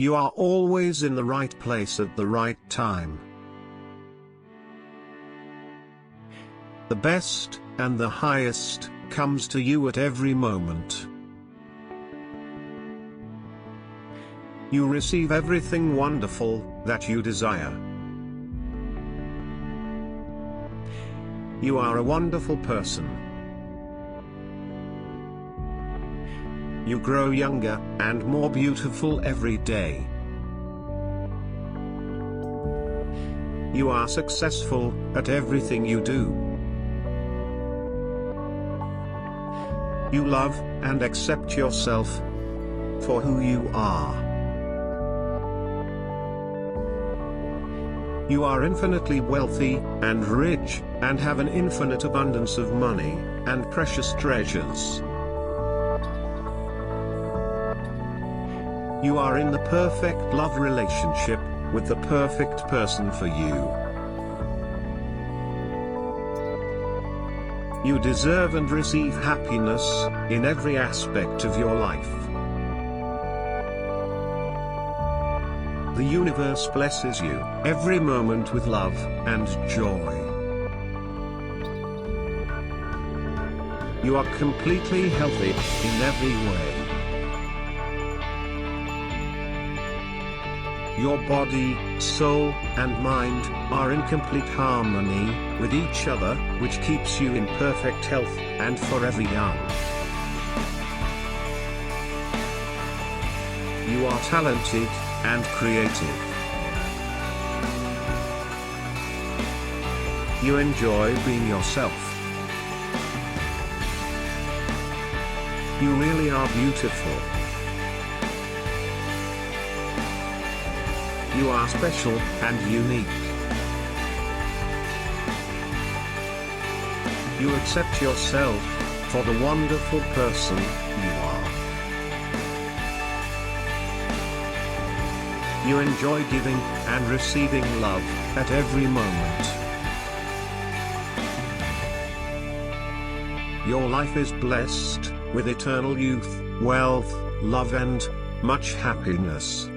You are always in the right place at the right time. The best, and the highest, comes to you at every moment. You receive everything wonderful that you desire. You are a wonderful person. You grow younger and more beautiful every day. You are successful at everything you do. You love and accept yourself for who you are. You are infinitely wealthy and rich, and have an infinite abundance of money and precious treasures. You are in the perfect love relationship with the perfect person for you. You deserve and receive happiness in every aspect of your life. The universe blesses you every moment with love and joy. You are completely healthy in every way. Your body, soul, and mind are in complete harmony with each other, which keeps you in perfect health and forever young. You are talented and creative. You enjoy being yourself. You really are beautiful. You are special and unique. You accept yourself for the wonderful person you are. You enjoy giving and receiving love at every moment. Your life is blessed with eternal youth, wealth, love, and much happiness.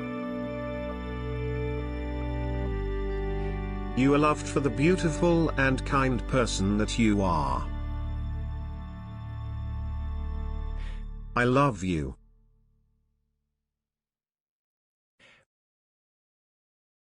You are loved for the beautiful and kind person that you are. I love you.